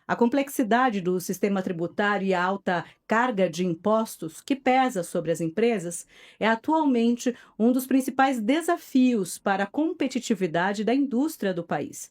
A complexidade do sistema tributário e a alta carga de impostos que pesa sobre as empresas é atualmente um dos principais desafios para a competitividade da indústria do país.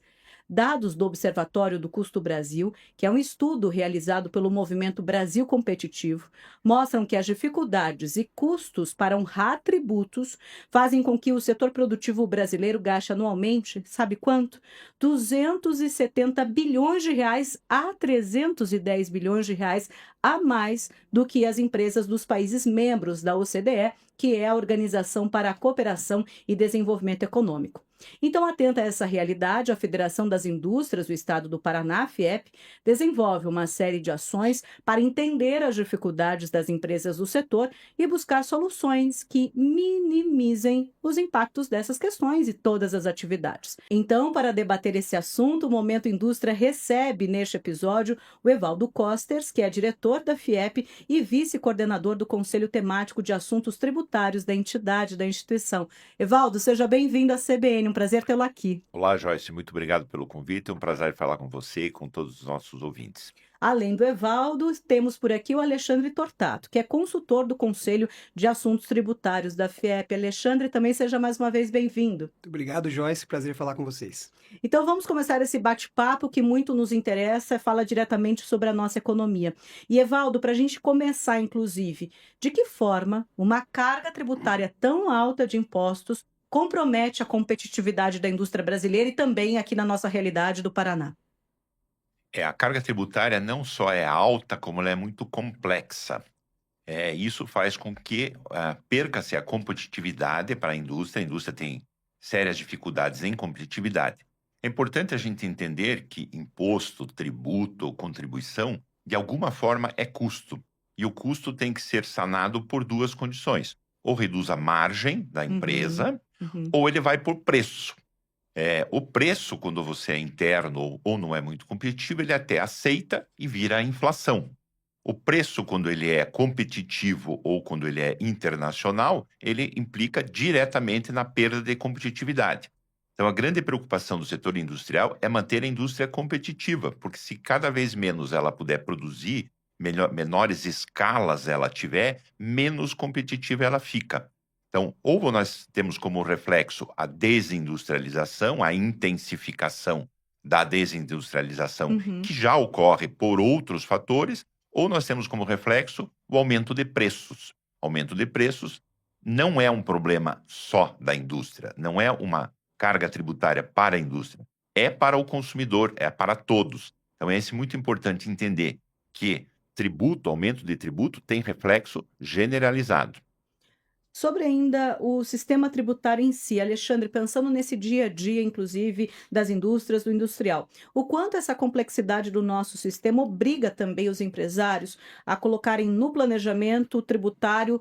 Dados do Observatório do Custo Brasil, que é um estudo realizado pelo Movimento Brasil Competitivo, mostram que as dificuldades e custos para honrar tributos fazem com que o setor produtivo brasileiro gaste anualmente, sabe quanto? 270 bilhões de reais a 310 bilhões de reais a mais do que as empresas dos países membros da OCDE, que é a Organização para a Cooperação e Desenvolvimento Econômico. Então, atenta a essa realidade, a Federação das Indústrias do Estado do Paraná, a FIEP, desenvolve uma série de ações para entender as dificuldades das empresas do setor e buscar soluções que minimizem os impactos dessas questões e todas as atividades. Então, para debater esse assunto, o Momento Indústria recebe neste episódio o Evaldo Costers, que é diretor da FIEP e vice-coordenador do Conselho Temático de Assuntos Tributários da entidade da instituição. Evaldo, seja bem-vindo à CBN, um prazer tê-lo aqui. Olá, Joyce, muito obrigado pelo convite. É um prazer falar com você e com todos os nossos ouvintes. Além do Evaldo, temos por aqui o Alexandre Tortato, que é consultor do Conselho de Assuntos Tributários da FIEP. Alexandre, também seja mais uma vez bem-vindo. Muito obrigado, Joyce. Prazer falar com vocês. Então vamos começar esse bate-papo que muito nos interessa, fala diretamente sobre a nossa economia. E Evaldo, para a gente começar, inclusive, de que forma uma carga tributária tão alta de impostos compromete a competitividade da indústria brasileira e também aqui na nossa realidade do Paraná? A carga tributária não só é alta, como ela é muito complexa. Isso faz com que perca-se a competitividade para a indústria tem sérias dificuldades em competitividade. É importante a gente entender que imposto, tributo ou contribuição, de alguma forma, é custo. E o custo tem que ser sanado por duas condições. Ou reduz a margem da empresa, Uhum. ou ele vai por preço. O preço, quando você é interno ou não é muito competitivo, ele até aceita e vira a inflação. O preço, quando ele é competitivo ou quando ele é internacional, ele implica diretamente na perda de competitividade. Então, a grande preocupação do setor industrial é manter a indústria competitiva, porque se cada vez menos ela puder produzir, menores escalas ela tiver, menos competitiva ela fica. Então, ou nós temos como reflexo a desindustrialização, a intensificação da desindustrialização, Uhum. que já ocorre por outros fatores, ou nós temos como reflexo o aumento de preços. Aumento de preços não é um problema só da indústria, não é uma carga tributária para a indústria, é para o consumidor, é para todos. Então, é muito importante entender que tributo, aumento de tributo, tem reflexo generalizado. Sobre ainda o sistema tributário em si, Alexandre, pensando nesse dia a dia, inclusive, das indústrias, do industrial, o quanto essa complexidade do nosso sistema obriga também os empresários a colocarem no planejamento tributário,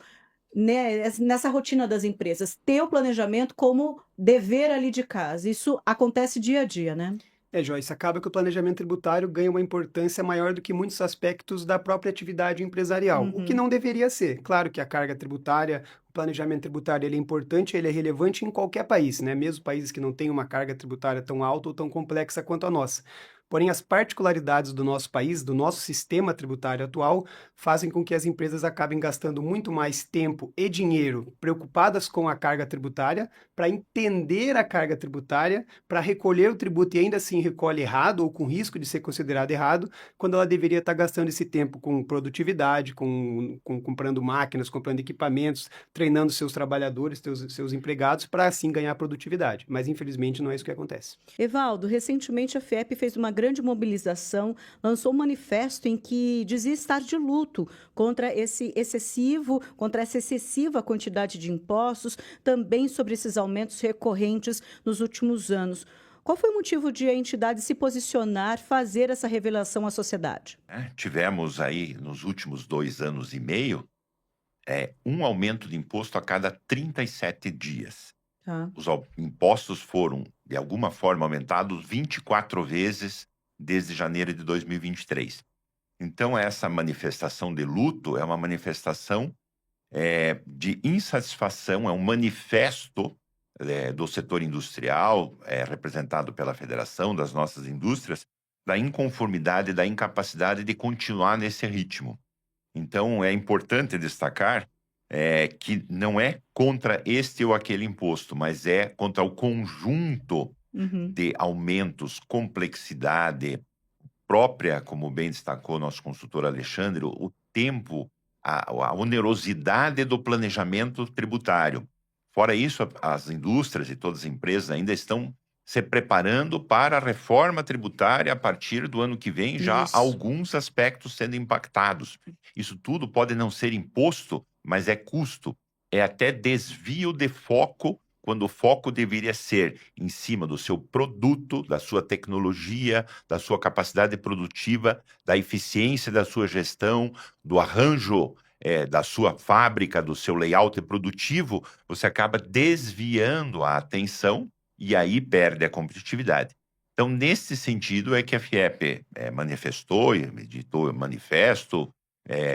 né, nessa rotina das empresas, ter o planejamento como dever ali de casa. Isso acontece dia a dia, né? Joyce, acaba que o planejamento tributário ganha uma importância maior do que muitos aspectos da própria atividade empresarial, o que Uhum. não deveria ser. Claro que a carga tributária, o planejamento tributário, ele é importante, ele é relevante em qualquer país, né? Mesmo países que não têm uma carga tributária tão alta ou tão complexa quanto a nossa. Porém, as particularidades do nosso país, do nosso sistema tributário atual, fazem com que as empresas acabem gastando muito mais tempo e dinheiro preocupadas com a carga tributária, para entender a carga tributária, para recolher o tributo e ainda assim recolhe errado ou com risco de ser considerado errado, quando ela deveria estar gastando esse tempo com produtividade, com comprando máquinas, comprando equipamentos, treinando seus trabalhadores, seus empregados, para assim ganhar produtividade. Mas infelizmente não é isso que acontece. Evaldo, recentemente a FIEP fez uma grande mobilização, lançou um manifesto em que dizia estar de luto contra essa excessiva quantidade de impostos, também sobre esses aumentos recorrentes nos últimos anos. Qual foi o motivo de a entidade se posicionar, fazer essa revelação à sociedade? Tivemos aí, nos últimos 2 anos e meio, um aumento de imposto a cada 37 dias. Tá. Os impostos foram, de alguma forma, aumentados 24 vezes desde janeiro de 2023. Então, essa manifestação de luto é uma manifestação de insatisfação, é um manifesto do setor industrial, representado pela Federação das Nossas Indústrias, da inconformidade, da incapacidade de continuar nesse ritmo. Então, é importante destacar que não é contra este ou aquele imposto, mas é contra o conjunto Uhum. de aumentos, complexidade própria, como bem destacou nosso consultor Alexandre, o tempo, a onerosidade do planejamento tributário. Fora isso, as indústrias e todas as empresas ainda estão se preparando para a reforma tributária a partir do ano que vem, já Isso. alguns aspectos sendo impactados. Isso tudo pode não ser imposto, mas é custo, é até desvio de foco, quando o foco deveria ser em cima do seu produto, da sua tecnologia, da sua capacidade produtiva, da eficiência da sua gestão, do arranjo da sua fábrica, do seu layout produtivo, você acaba desviando a atenção e aí perde a competitividade. Então, nesse sentido, é que a FIEP manifestou, editou manifesto,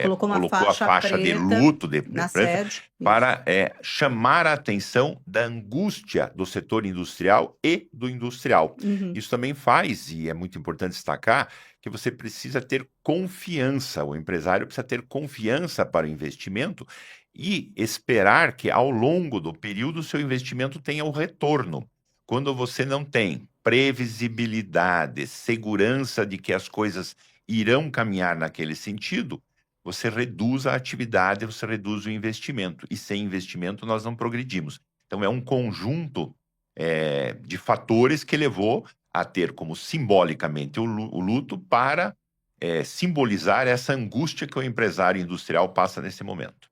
Colocou uma colocou a faixa faixa de preta luto de na preta, sede. Isso. para chamar a atenção da angústia do setor industrial e do industrial. Uhum. Isso também faz, e é muito importante destacar, que você precisa ter confiança, o empresário precisa ter confiança para o investimento e esperar que ao longo do período o seu investimento tenha o retorno. Quando você não tem previsibilidade, segurança de que as coisas irão caminhar naquele sentido, você reduz a atividade, você reduz o investimento. E sem investimento nós não progredimos. Então é um conjunto de fatores que levou a ter como simbolicamente o luto para simbolizar essa angústia que o empresário industrial passa nesse momento.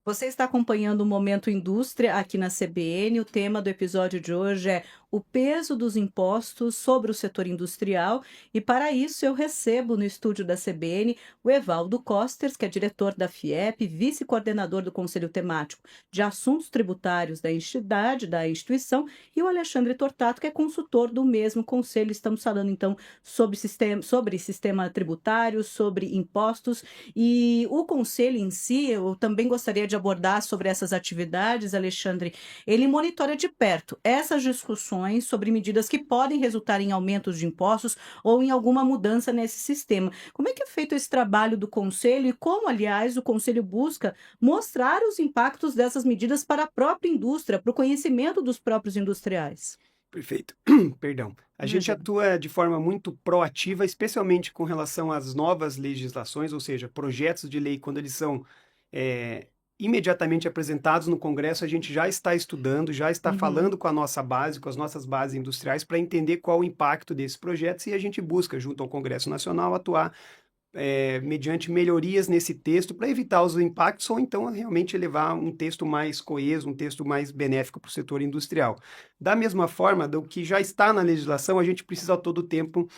Você está acompanhando o Momento Indústria aqui na CBN. O tema do episódio de hoje é o peso dos impostos sobre o setor industrial. E para isso eu recebo no estúdio da CBN o Evaldo Costers, que é diretor da FIEP, vice-coordenador do Conselho Temático de Assuntos Tributários da entidade, da instituição, e o Alexandre Tortato, que é consultor do mesmo conselho. Estamos falando então sobre sistema tributário, sobre impostos. E o conselho em si, eu também gostaria de abordar sobre essas atividades, Alexandre. Ele monitora de perto essas discussões sobre medidas que podem resultar em aumentos de impostos ou em alguma mudança nesse sistema. Como é que é feito esse trabalho do conselho e como, aliás, o conselho busca mostrar os impactos dessas medidas para a própria indústria, para o conhecimento dos próprios industriais? Perfeito. Perdão. A gente Imagina. atua de forma muito proativa, especialmente com relação às novas legislações, ou seja, projetos de lei, quando eles são imediatamente apresentados no Congresso, a gente já está estudando, já está Uhum. falando com a nossa base, com as nossas bases industriais, para entender qual o impacto desses projetos e a gente busca, junto ao Congresso Nacional, atuar mediante melhorias nesse texto para evitar os impactos ou então realmente levar um texto mais coeso, um texto mais benéfico para o setor industrial. Da mesma forma, do que já está na legislação, a gente precisa a todo tempo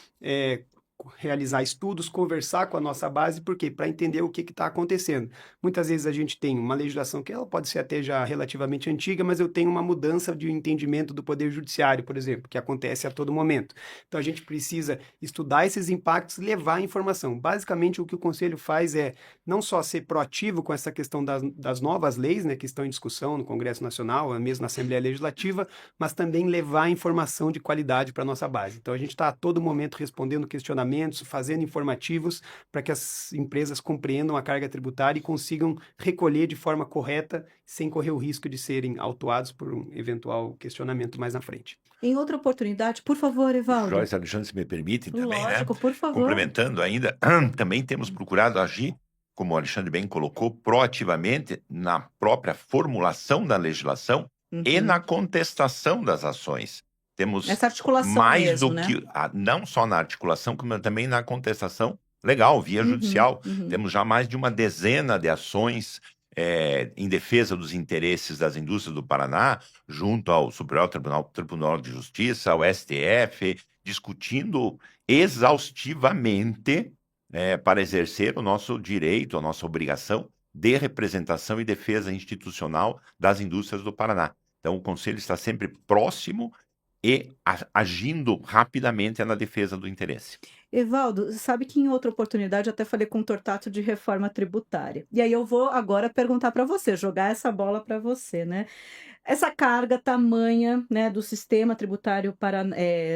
realizar estudos, conversar com a nossa base, por quê? Para entender o que está acontecendo. Muitas vezes a gente tem uma legislação que ela pode ser até já relativamente antiga, mas eu tenho uma mudança de entendimento do Poder Judiciário, por exemplo, que acontece a todo momento. Então a gente precisa estudar esses impactos e levar a informação. Basicamente o que o Conselho faz é não só ser proativo com essa questão das novas leis, né, que estão em discussão no Congresso Nacional, mesmo na Assembleia Legislativa, mas também levar a informação de qualidade para a nossa base. Então a gente está a todo momento respondendo questionamentos, fazendo informativos para que as empresas compreendam a carga tributária e consigam recolher de forma correta, sem correr o risco de serem autuados por um eventual questionamento mais na frente. Em outra oportunidade, por favor, Evaldo. Joyce, Alexandre, se me permitem também, né? Lógico, por favor. Complementando ainda, também temos procurado agir, como o Alexandre bem colocou, proativamente na própria formulação da legislação e na contestação das ações. Temos Essa articulação mais mesmo, do né? que, não só na articulação, como também na contestação legal, via judicial. Temos já mais de uma dezena de ações em defesa dos interesses das indústrias do Paraná, junto ao Superior Tribunal de Justiça, ao STF, discutindo exaustivamente para exercer o nosso direito, a nossa obrigação de representação e defesa institucional das indústrias do Paraná. Então, o Conselho está sempre próximo e agindo rapidamente na defesa do interesse. Evaldo, sabe que em outra oportunidade eu até falei com o Tortato de reforma tributária. E aí eu vou agora perguntar para você, jogar essa bola para você, né? Essa carga tamanha, né, do sistema tributário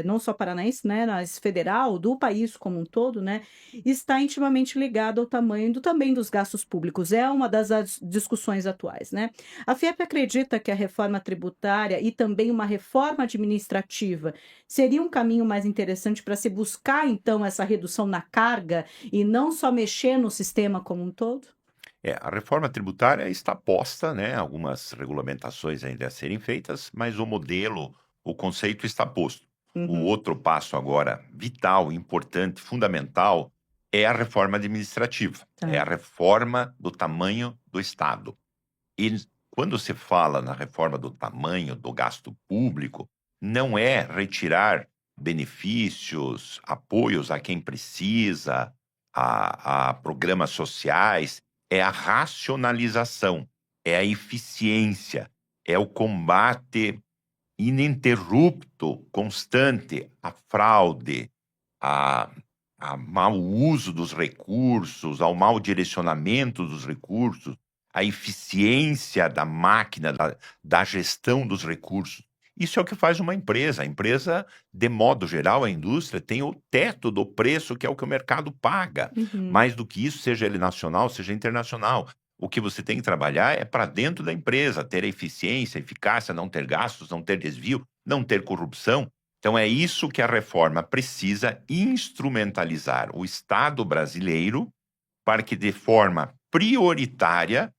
não só paranaense, né, mas federal, do país como um todo, né, está intimamente ligado ao tamanho também dos gastos públicos. É uma das discussões atuais, né? A FIEP acredita que a reforma tributária e também uma reforma administrativa seria um caminho mais interessante para se buscar, então, essa redução na carga e não só mexer no sistema como um todo? A reforma tributária está posta, né? Algumas regulamentações ainda a serem feitas, mas o modelo, o conceito está posto. O Uhum, outro passo agora, vital, importante, fundamental, é a reforma administrativa. É a tá. reforma do tamanho do Estado. E quando se fala na reforma do tamanho do gasto público, não é retirar benefícios, apoios a quem precisa, a programas sociais, é a racionalização, é a eficiência, é o combate ininterrupto, constante à fraude, a, a mau uso dos recursos, ao mau direcionamento dos recursos, a eficiência da máquina, da gestão dos recursos. Isso é o que faz uma empresa. A empresa, de modo geral, a indústria tem o teto do preço, que é o que o mercado paga. Uhum, Mais do que isso, seja ele nacional, seja internacional. O que você tem que trabalhar é para dentro da empresa, ter a eficiência, eficácia, não ter gastos, não ter desvio, não ter corrupção. Então, é isso que a reforma precisa instrumentalizar o Estado brasileiro para que, de forma prioritária,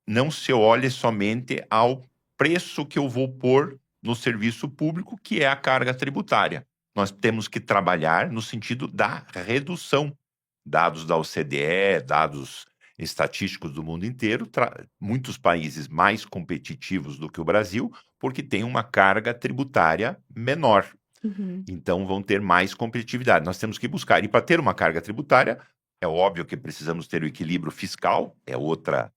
não se olhe somente ao preço que eu vou pôr no serviço público, que é a carga tributária. Nós temos que trabalhar no sentido da redução. Dados da OCDE, dados estatísticos do mundo inteiro, muitos países mais competitivos do que o Brasil, porque tem uma carga tributária menor. uhum. Então, vão ter mais competitividade. Nós temos que buscar. E para ter uma carga tributária, é óbvio que precisamos ter o equilíbrio fiscal, é outra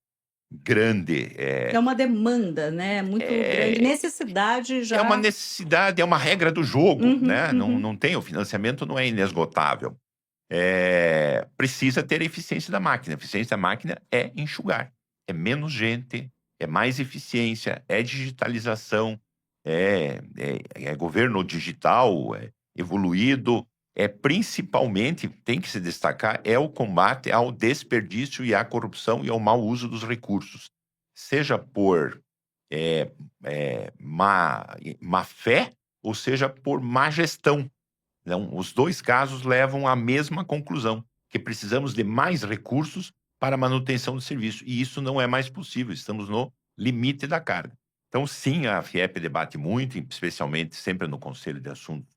grande. É uma demanda, né, muito grande, É, necessidade é uma já. necessidade, é uma regra do jogo, Uhum, né? Não, uhum, não tem, o financiamento não é inesgotável. Precisa ter a eficiência da máquina. A eficiência da máquina é enxugar. É menos gente, é mais eficiência, é digitalização, é governo digital, é evoluído, é principalmente, tem que se destacar, é o combate ao desperdício e à corrupção e ao mau uso dos recursos. Seja por má fé, ou seja por má gestão. Então, os dois casos levam à mesma conclusão, que precisamos de mais recursos para a manutenção do serviço. E isso não é mais possível, estamos no limite da carga. Então, sim, a FIEP debate muito, especialmente sempre no Conselho de Assuntos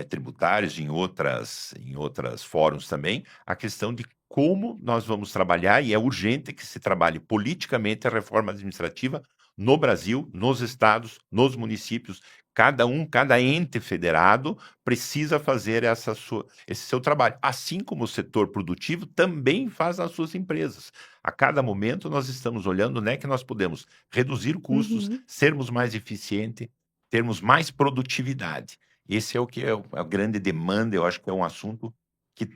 Tributários, em outras fóruns também, a questão de como nós vamos trabalhar, e é urgente que se trabalhe politicamente a reforma administrativa no Brasil, nos estados, nos municípios. Cada ente federado precisa fazer esse seu trabalho, assim como o setor produtivo também faz nas suas empresas. A cada momento nós estamos olhando, né, que nós podemos reduzir custos, uhum. sermos mais eficientes, termos mais produtividade. Esse é o que é a grande demanda, eu acho que é um assunto que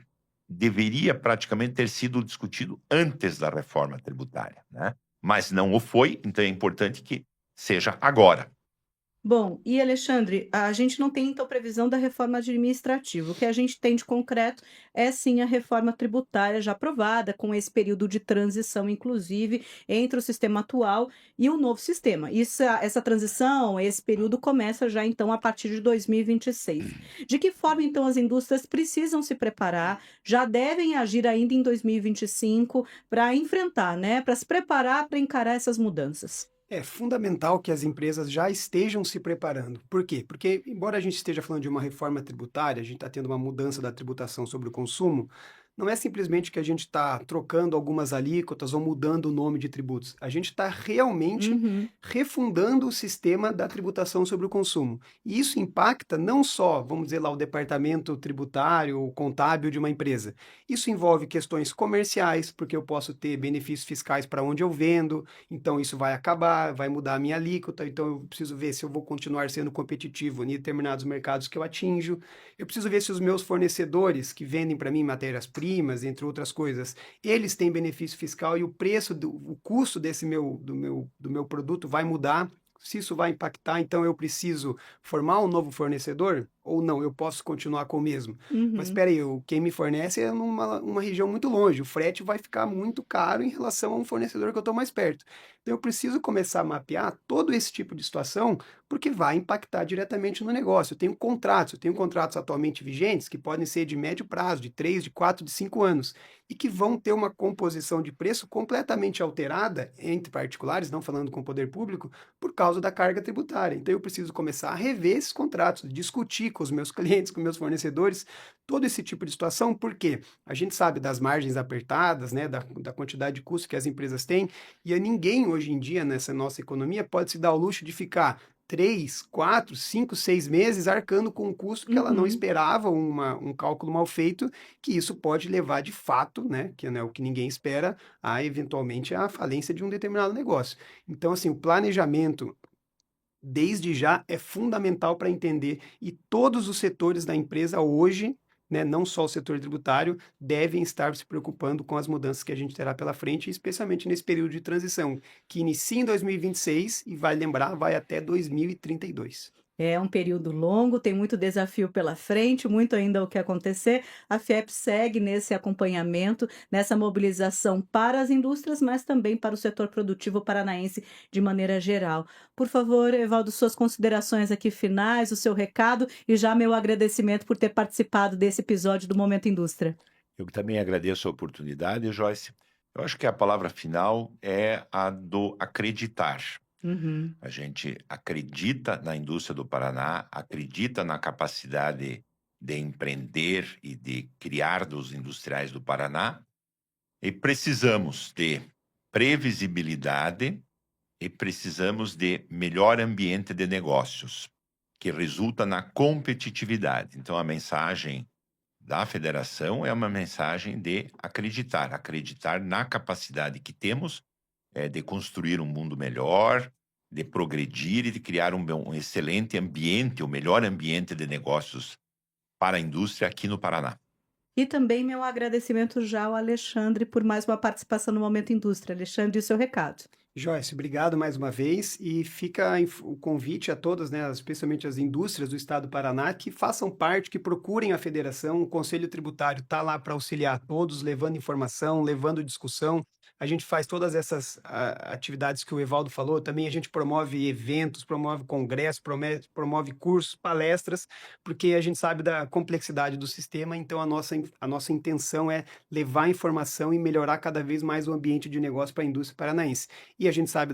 deveria praticamente ter sido discutido antes da reforma tributária, né? Mas não o foi, então é importante que seja agora. Bom, e Alexandre, a gente não tem então previsão da reforma administrativa. O que a gente tem de concreto é sim a reforma tributária já aprovada, com esse período de transição, inclusive, entre o sistema atual e o novo sistema. Essa transição, esse período começa já então a partir de 2026. De que forma então as indústrias precisam se preparar, já devem agir ainda em 2025 para enfrentar, né, para se preparar para encarar essas mudanças? É fundamental que as empresas já estejam se preparando. Por quê? Porque, embora a gente esteja falando de uma reforma tributária, a gente está tendo uma mudança da tributação sobre o consumo, não é simplesmente que a gente está trocando algumas alíquotas ou mudando o nome de tributos. A gente está realmente Uhum. refundando o sistema da tributação sobre o consumo. E isso impacta não só, vamos dizer lá, o departamento tributário, o contábil de uma empresa. Isso envolve questões comerciais, porque eu posso ter benefícios fiscais para onde eu vendo, então isso vai acabar, vai mudar a minha alíquota, então eu preciso ver se eu vou continuar sendo competitivo em determinados mercados que eu atinjo. Eu preciso ver se os meus fornecedores que vendem para mim matérias-primas, entre outras coisas, eles têm benefício fiscal e o preço, o custo do meu produto vai mudar. Se isso vai impactar, então eu preciso formar um novo fornecedor ou não? Eu posso continuar com o mesmo? Mas Uhum. espera aí, quem me fornece é numa região muito longe. O frete vai ficar muito caro em relação a um fornecedor que eu estou mais perto. Então eu preciso começar a mapear todo esse tipo de situação porque vai impactar diretamente no negócio. Eu tenho contratos atualmente vigentes que podem ser de médio prazo, de 3, de 4, de 5 anos, e que vão ter uma composição de preço completamente alterada entre particulares, não falando com o poder público, por causa da carga tributária. Então eu preciso começar a rever esses contratos, discutir com os meus clientes, com meus fornecedores, todo esse tipo de situação, porque a gente sabe das margens apertadas, né, da quantidade de custo que as empresas têm, e ninguém hoje em dia, nessa nossa economia, pode se dar o luxo de ficar 3, 4, 5, 6 meses arcando com um custo que ela não Uhum. esperava, um cálculo mal feito, que isso pode levar de fato, né, que é o que ninguém espera, a eventualmente a falência de um determinado negócio. Então, assim, o planejamento desde já é fundamental para entender e todos os setores da empresa hoje, né, não só o setor tributário, devem estar se preocupando com as mudanças que a gente terá pela frente, especialmente nesse período de transição, que inicia em 2026 e vai lembrar, vai até 2032. É um período longo, tem muito desafio pela frente, muito ainda o que acontecer. A FIEP segue nesse acompanhamento, nessa mobilização para as indústrias, mas também para o setor produtivo paranaense de maneira geral. Por favor, Evaldo, suas considerações aqui finais, o seu recado e já meu agradecimento por ter participado desse episódio do Momento Indústria. Eu também agradeço a oportunidade, Joyce. Eu acho que a palavra final é a do acreditar. Uhum. A gente acredita na indústria do Paraná, acredita na capacidade de empreender e de criar dos industriais do Paraná, e precisamos de previsibilidade e precisamos de melhor ambiente de negócios, que resulta na competitividade. Então, a mensagem da federação é uma mensagem de acreditar na capacidade que temos de construir um mundo melhor, de progredir e de criar um excelente ambiente, o melhor ambiente de negócios para a indústria aqui no Paraná. E também meu agradecimento já ao Alexandre por mais uma participação no Momento Indústria. Alexandre, o seu recado. Joyce, obrigado mais uma vez e fica o convite a todas, né, especialmente as indústrias do estado do Paraná, que façam parte, que procurem a federação, o Conselho Tributário está lá para auxiliar todos, levando informação, levando discussão. A gente faz todas essas atividades que o Evaldo falou, também a gente promove eventos, promove congressos, promove cursos, palestras, porque a gente sabe da complexidade do sistema, então a nossa intenção é levar informação e melhorar cada vez mais o ambiente de negócio para a indústria paranaense. E a gente sabe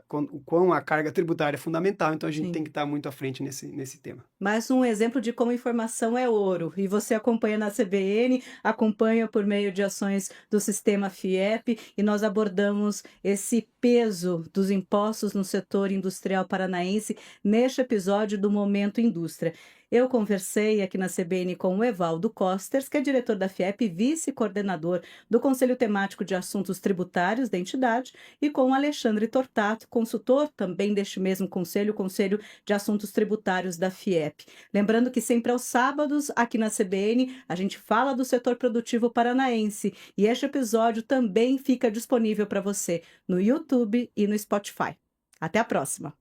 o quão a carga tributária é fundamental, então a gente tem Sim. que estar muito à frente nesse tema. Mais um exemplo de como informação é ouro. E você acompanha na CBN, acompanha por meio de ações do sistema FIEP, e nós abordamos esse peso dos impostos no setor industrial paranaense neste episódio do Momento Indústria. Eu conversei aqui na CBN com o Evaldo Costers, que é diretor da FIEP e vice-coordenador do Conselho Temático de Assuntos Tributários da entidade, e com o Alexandre Tortato, consultor também deste mesmo conselho, o Conselho de Assuntos Tributários da FIEP. Lembrando que sempre aos sábados, aqui na CBN, a gente fala do setor produtivo paranaense, e este episódio também fica disponível para você no YouTube e no Spotify. Até a próxima!